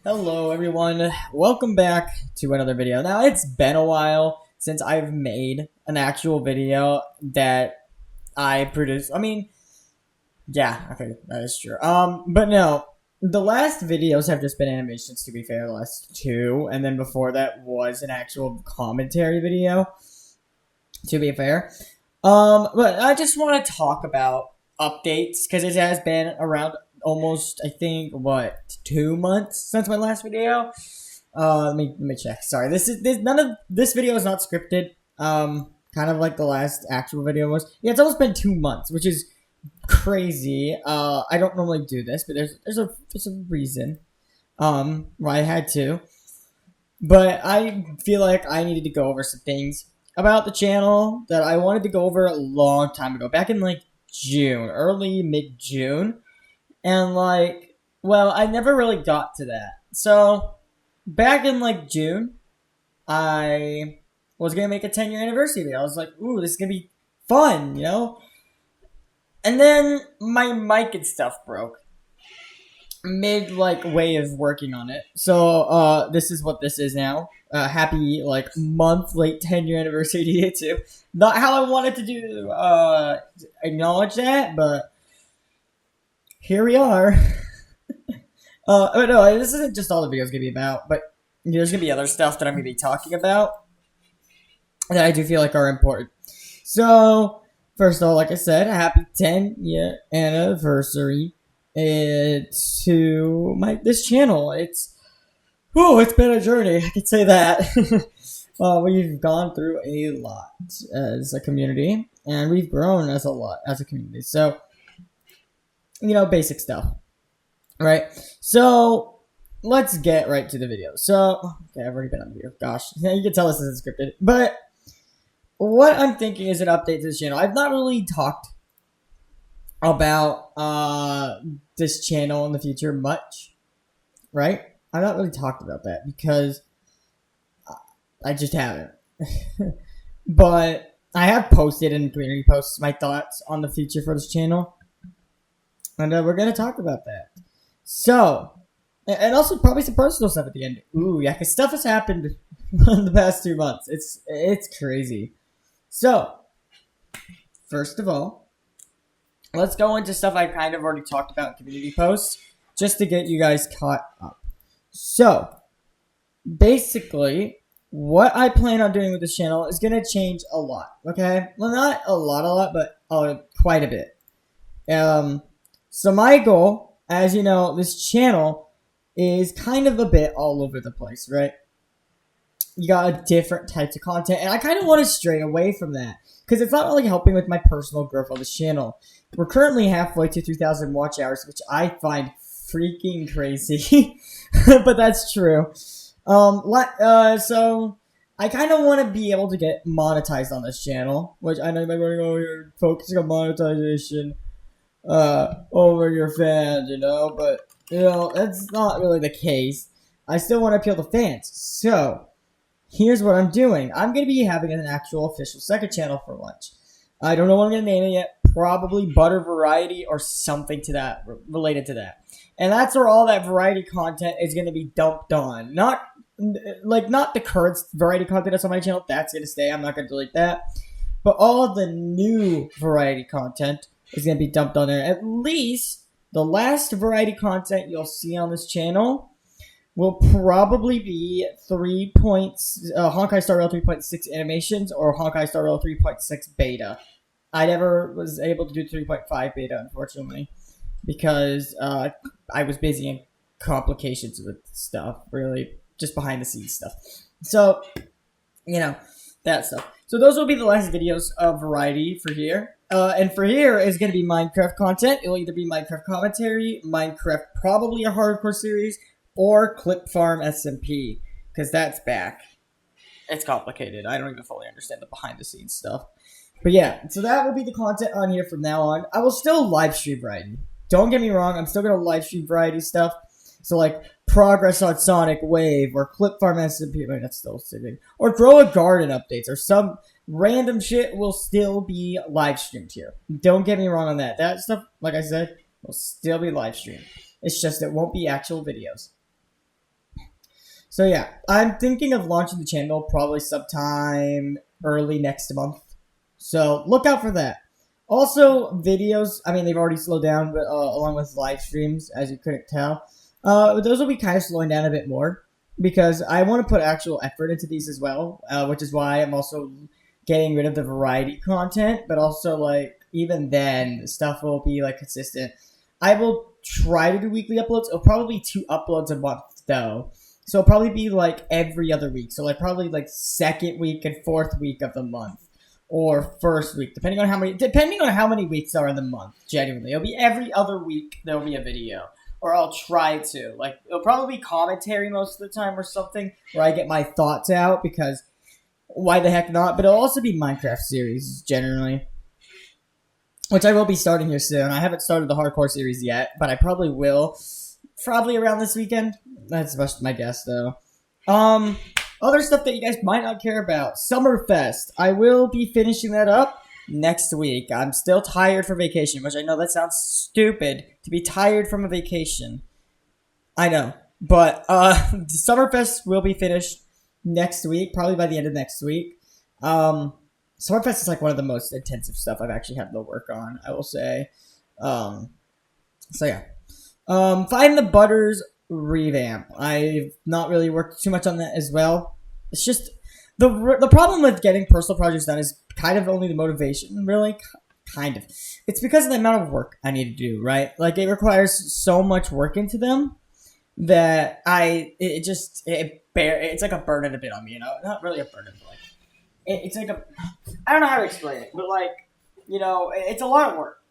Hello everyone, welcome back to another video. Now it's been a while since I've made an actual video that I produced. Yeah, okay, that is true. But no, the last videos have just been animations, to be fair, the last two, and then before that was an actual commentary video, to be fair. But I just want to talk about updates, because it has been around almost, I think, 2 months since my last video. Let me check. Sorry, none of this video is not scripted. Kind of like the last actual video was. Yeah, it's almost been 2 months, which is crazy. I don't normally do this, but there's a reason. Why I had to. But I feel like I needed to go over some things about the channel that I wanted to go over a long time ago, back in like June, early mid June, and I never really got to that. So back in like June, I was gonna make a 10-year anniversary video. I was like, ooh, this is gonna be fun, you know? And then my mic and stuff broke mid way of working on it. So this is what this is now. Happy month late 10-year anniversary to YouTube. Not how I wanted to do acknowledge that, but here we are. But no, this isn't just all the videos gonna be about, but there's gonna be other stuff that I'm gonna be talking about that I do feel like are important. So first of all, like I said, a happy 10-year anniversary to this channel. It's been a journey, I could say that. We've gone through a lot as a community, and we've grown as a community. So, basic stuff, right? So let's get right to the video. So, okay, I've already been on the video. Gosh, you can tell this isn't scripted, but what I'm thinking is an update to this channel. I've not really talked about this channel in the future much, right? I've not really talked about that because I just haven't. But I have posted in community posts my thoughts on the future for this channel, and we're gonna talk about that. So, and also probably some personal stuff at the end. Ooh, yeah, because stuff has happened in the past 2 months. It's crazy. So, first of all, let's go into stuff I kind of already talked about in community posts, just to get you guys caught up. So, basically, what I plan on doing with this channel is going to change a lot, okay? Well, not a lot, but quite a bit. So my goal, as you know, this channel is kind of a bit all over the place, right? You got different types of content, and I kind of want to stray away from that because it's not really helping with my personal growth on this channel. We're currently halfway to 3,000 watch hours, which I find freaking crazy, but that's true. So I kind of want to be able to get monetized on this channel, which I know you might be going, oh, you're focusing on monetization over your fans, but that's not really the case. I still want to appeal to fans, so here's what I'm doing. I'm going to be having an actual official second channel for lunch. I don't know what I'm going to name it yet. Probably Butter Variety or something to that, related to that. And that's where all that variety content is going to be dumped on. Not the current variety content that's on my channel. That's going to stay. I'm not going to delete that. But all the new variety content is going to be dumped on there. At least the last variety content you'll see on this channel will probably be Honkai Star Rail 3.6 animations or Honkai Star Rail 3.6 beta. I never was able to do 3.5 beta, unfortunately, because I was busy in complications with stuff, really, just behind the scenes stuff. So, that stuff. So those will be the last videos of variety for here. And for here is going to be Minecraft content. It'll either be Minecraft commentary, Minecraft probably a hardcore series, or Clip Farm SMP, because that's back. It's complicated. I don't even fully understand the behind the scenes stuff. But yeah, so that will be the content on here from now on. I will still live stream variety. Don't get me wrong, I'm still going to live stream variety stuff. So progress on Sonic Wave, or Clip Farm SMP, that's still sitting. Or Grow a Garden updates, or some random shit will still be live streamed here. Don't get me wrong on that. That stuff, like I said, will still be live streamed. It's just it won't be actual videos. So yeah, I'm thinking of launching the channel probably sometime early next month. So look out for that. Also, videos. I mean, they've already slowed down, but along with live streams, as you couldn't tell, those will be kind of slowing down a bit more because I want to put actual effort into these as well. Which is why I'm also getting rid of the variety content, but also like even then, stuff will be like consistent. I will try to do weekly uploads. It'll probably be 2 uploads a month though. So it'll probably be like every other week. So like probably like second week and fourth week of the month. Or first week, depending on how many weeks are in the month, genuinely. It'll be every other week there'll be a video. Or I'll try to. Like it'll probably be commentary most of the time or something where I get my thoughts out because why the heck not? But it'll also be Minecraft series generally. Which I will be starting here soon. I haven't started the hardcore series yet, but I probably will. Probably around this weekend. That's just my guess, though. Other stuff that you guys might not care about. Summerfest. I will be finishing that up next week. I'm still tired from vacation, which I know that sounds stupid to be tired from a vacation. I know. But the Summerfest will be finished next week, probably by the end of next week. Summerfest is like one of the most intensive stuff I've actually had to work on, I will say. So yeah. Find the Butters revamp. I've not really worked too much on that as well. It's just the problem with getting personal projects done is kind of only the motivation, really. Kind of. It's because of the amount of work I need to do, right? Like it requires so much work into them that it's like a burden a bit on me, you know? Not really a burden, but like it's like I don't know how to explain it, but like, you know, it's a lot of work.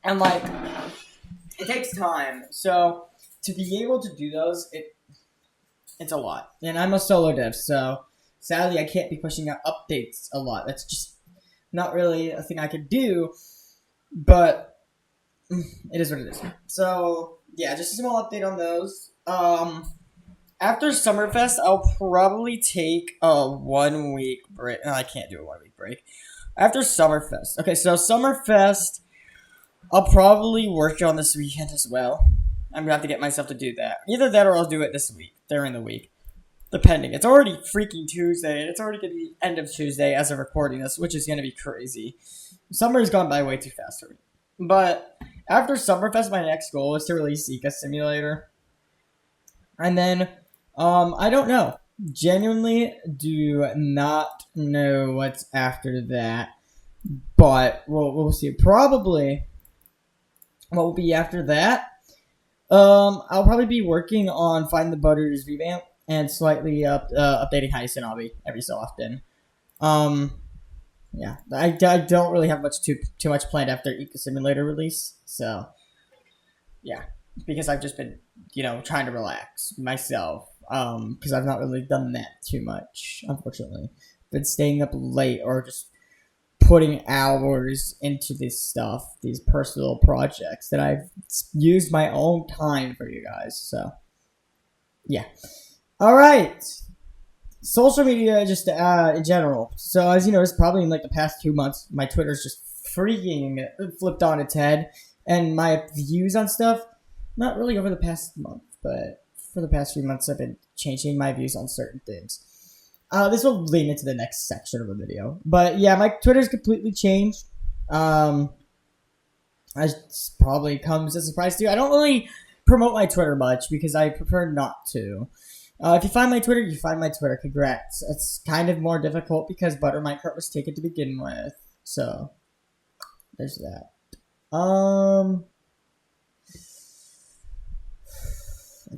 And like it takes time. So to be able to do those, it's a lot. And I'm a solo dev, so sadly I can't be pushing out updates a lot. That's just not really a thing I could do, but it is what it is. So yeah, just a small update on those. After Summerfest, I'll probably take a 1 week break. No, I can't do a 1 week break. After Summerfest. Okay, so Summerfest, I'll probably work on this weekend as well. I'm gonna have to get myself to do that. Either that or I'll do it this week, during the week. Depending. It's already freaking Tuesday, and it's already gonna be end of Tuesday as of recording this, which is gonna be crazy. Summer has gone by way too fast for me. But after Summerfest, my next goal is to release Zika Simulator. And then, I don't know. Genuinely do not know what's after that. But we'll see. Probably what will be after that? I'll probably be working on Find the Butters revamp and slightly updating Heist and Obby every so often. Yeah, I don't really have too much planned after Eco Simulator release, so yeah, because I've just been, you know, trying to relax myself, because I've not really done that too much, unfortunately. Been staying up late or just putting hours into this stuff, these personal projects that I've used my own time for you guys, so yeah. All right. Social media, just in general. So as you noticed, probably in like the past 2 months, my Twitter's just freaking flipped on its head, and my views on stuff, not really over the past month, but for the past few months, I've been changing my views on certain things. This will lead into the next section of the video, but yeah, my Twitter's completely changed. It probably comes as a surprise to you. I don't really promote my Twitter much because I prefer not to. If you find my Twitter, you find my Twitter. Congrats. It's kind of more difficult because Butter Minecraft was taken to begin with. So, there's that. I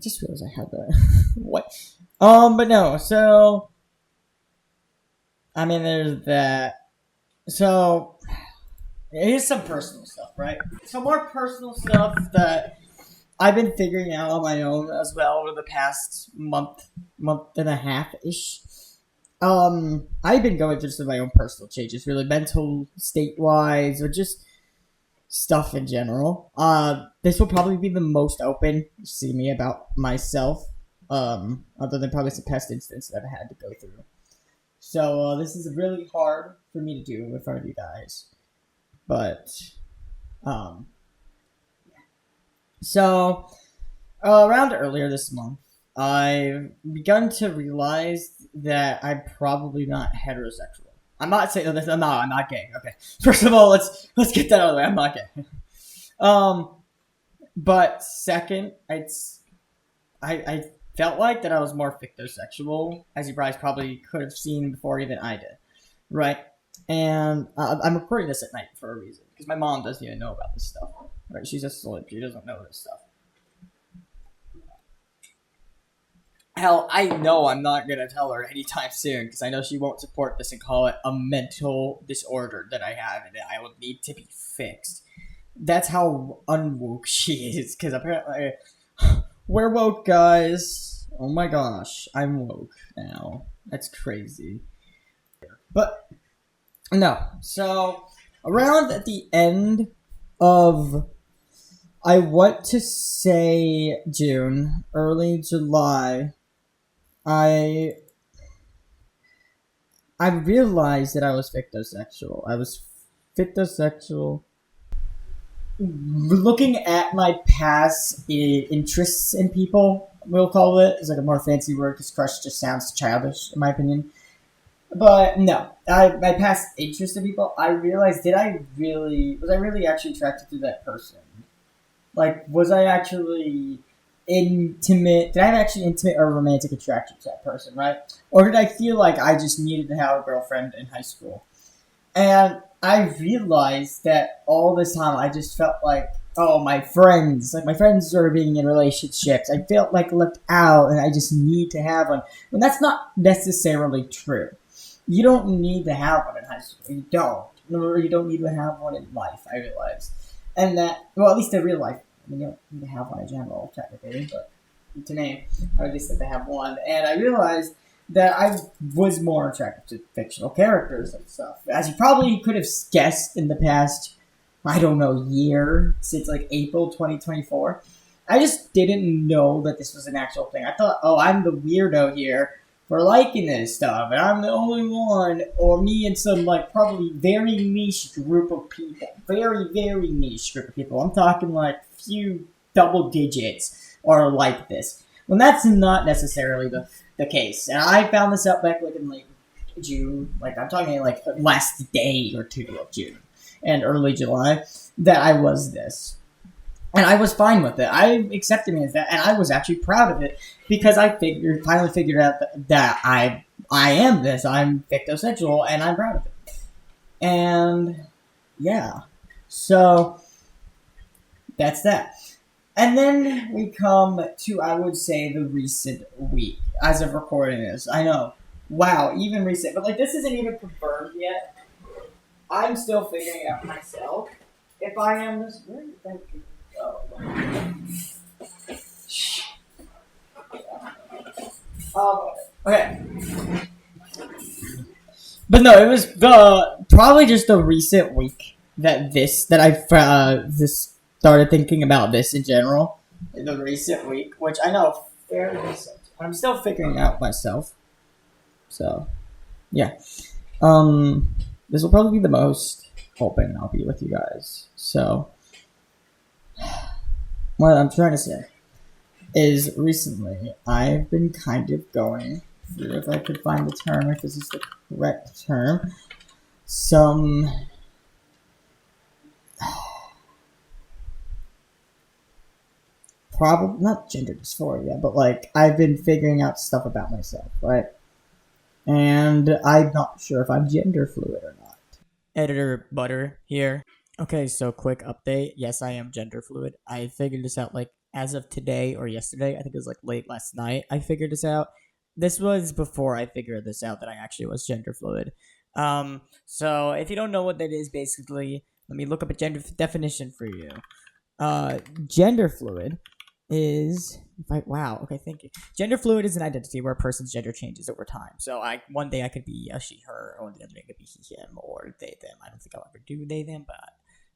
just realized I had that. What? But no, so I mean, there's that. So, here's some personal stuff, right? Some more personal stuff that I've been figuring out on my own as well over the past month and a half-ish. I've been going through some of my own personal changes, really mental state-wise, or just stuff in general. This will probably be the most open you see me about myself, other than probably some past incidents that I've had to go through. So, this is really hard for me to do in front of you guys. But, so, around earlier this month, I've begun to realize that I'm probably not heterosexual. I'm not saying this. I'm not gay. Okay. First of all, let's get that out of the way. I'm not gay. But second, I felt like that I was more fictosexual, as you guys probably could have seen before even I did, right? And I'm recording this at night for a reason, because my mom doesn't even know about this stuff, right? She's asleep. She doesn't know this stuff. Hell, I know I'm not going to tell her anytime soon, because I know she won't support this and call it a mental disorder that I have and that I will need to be fixed. That's how unwoke she is, because apparently we're woke, guys. Oh my gosh, I'm woke now. That's crazy. But no, so around at the end of, I want to say June, early July, I realized that I was fictosexual. I was fictosexual. Looking at my past interests in people, we'll call it. It's like a more fancy word because crush just sounds childish, in my opinion. But no, my past interest in people, I realized, was I really actually attracted to that person? Like, was I actually intimate? Did I have actually intimate or romantic attraction to that person, right? Or did I feel like I just needed to have a girlfriend in high school? And I realized that all this time I just felt like, oh, my friends are being in relationships. I felt like left out and I just need to have one. When that's not necessarily true. You don't need to have one in high school. You don't. Or you don't need to have one in life, I realized. And that, well, at least in real life. I mean, you don't need to have one in general, technically, but to name, or at least that they have one. And I realized that I was more attracted to fictional characters and stuff. As you probably could have guessed in the past, I don't know, year, since like April 2024. I just didn't know that this was an actual thing. I thought, oh, I'm the weirdo here for liking this stuff, and I'm the only one, or me and some, like, probably very niche group of people. Very, very niche group of people. I'm talking, like, few double digits are like this. When that's not necessarily the case. And I found this out back, like, in, like, June. Like, I'm talking, like, last day or two of June and early July, that I was this. And I was fine with it. I accepted me as that, and I was actually proud of it because I finally figured out that I am this. I'm fictosexual, and I'm proud of it. And yeah, so that's that. And then we come to, I would say, the recent week as of recording this. I know, wow, even recent, but like this isn't even confirmed yet. I'm still figuring out myself if I am this. Where did that go? Okay. But no, it was probably just the recent week that I this started thinking about this in general. In the recent week, which I know fairly recent. I'm still figuring out myself. So, yeah. This will probably be the most open I'll be with you guys. So, what I'm trying to say is recently I've been kind of going through, if I could find the term, if this is the correct term, some probably not gender dysphoria, but like I've been figuring out stuff about myself, right? And I'm not sure if I'm gender fluid or not. Editor Butter here. Okay, so quick update. Yes, I am gender fluid. I figured this out like as of today or yesterday. I think it was like late last night I figured this out. This was before I figured this out that I actually was gender fluid. So if you don't know what that is, basically, let me look up a gender definition for you. Gender fluid is wow, okay, thank you. Gender fluid is an identity where a person's gender changes over time. So one day I could be a she, her, or the other day I could be he, him, or they, them. I don't think I'll ever do they, them, but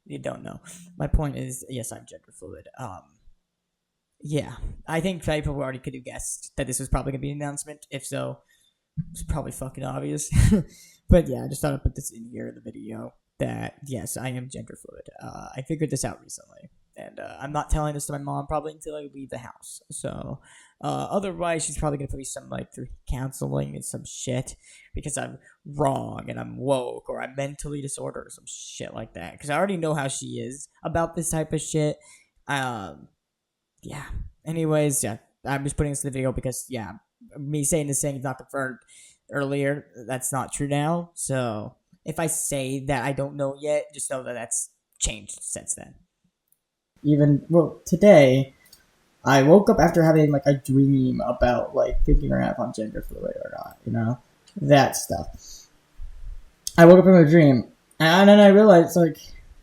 you don't know. My point is, yes, I'm gender fluid. Yeah, I think people already could have guessed that this was probably gonna be an announcement. If so, it's probably fucking obvious. But yeah, I just thought I'd put this in here in the video that yes, I am gender fluid. I figured this out recently. And I'm not telling this to my mom probably until I leave the house. So otherwise, she's probably gonna put me some like through counseling and some shit because I'm wrong and I'm woke or I'm mentally disordered or some shit like that. Because I already know how she is about this type of shit. Yeah. Anyways, yeah, I'm just putting this in the video because yeah, me saying this thing is not confirmed earlier. That's not true now. So if I say that I don't know yet, just know that that's changed since then. Even well, today I woke up after having like a dream about like figuring out if I'm gender fluid or not. You know, that stuff. I woke up from a dream and then I realized like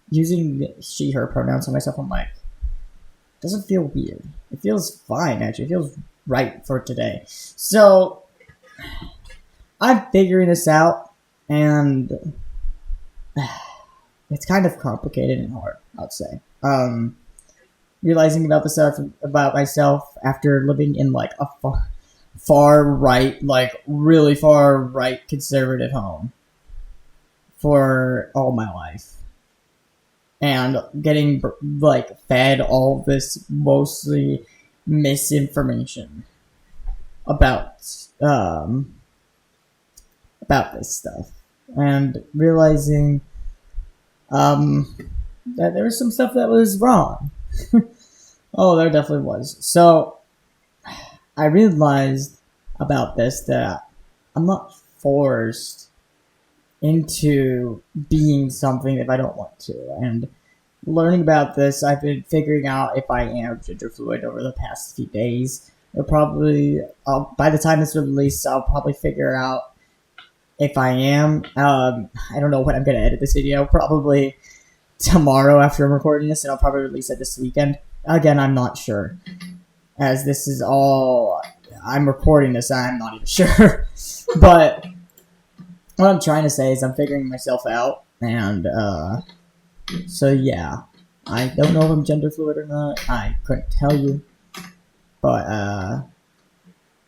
using she/her pronouns on myself. I'm like, doesn't feel weird. It feels fine, actually. It feels right for today. So, I'm figuring this out, and it's kind of complicated and hard, I would say. Realizing about the stuff about myself after living in, like, a far right, like, really far right conservative home for all my life. And getting, like, fed all this mostly misinformation about this stuff. And realizing, that there was some stuff that was wrong. Oh, there definitely was. So, I realized about this that I'm not forced into being something if I don't want to. And learning about this, I've been figuring out if I am gender fluid over the past few days. It'll probably, by the time this released, I'll probably figure out if I am. I don't know when I'm going to edit this video. Probably tomorrow after I'm recording this, and I'll probably release it this weekend. Again, I'm not sure. As this is all, I'm recording this, I'm not even sure. But what I'm trying to say is I'm figuring myself out, and so yeah, I don't know if I'm gender fluid or not. I couldn't tell you, but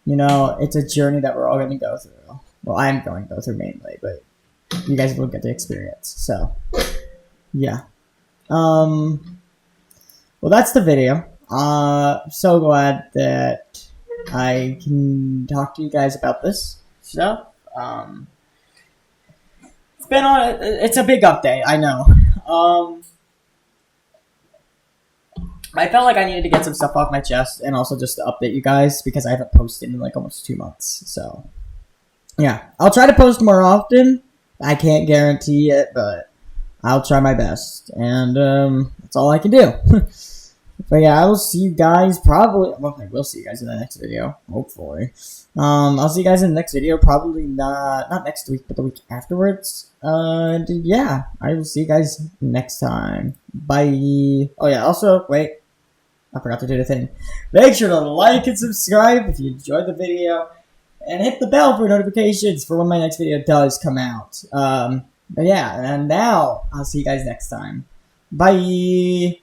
you know, it's a journey that we're all going to go through. Well, I'm going to go through mainly, but you guys will get to experience. So yeah, well, that's the video. So glad that I can talk to you guys about this stuff. Been on. It's a big update, I know. I felt like I needed to get some stuff off my chest and also just to update you guys because I haven't posted in like almost 2 months. So yeah, I'll try to post more often. I can't guarantee it, but I'll try my best, and that's all I can do. But yeah, I will see you guys probably. Well, I will see you guys in the next video, hopefully. I'll see you guys in the next video, probably not next week, but the week afterwards. And yeah, I will see you guys next time. Bye. Oh yeah, also, wait, I forgot to do the thing. Make sure to like and subscribe if you enjoyed the video, and hit the bell for notifications for when my next video does come out. But yeah, and now I'll see you guys next time. Bye.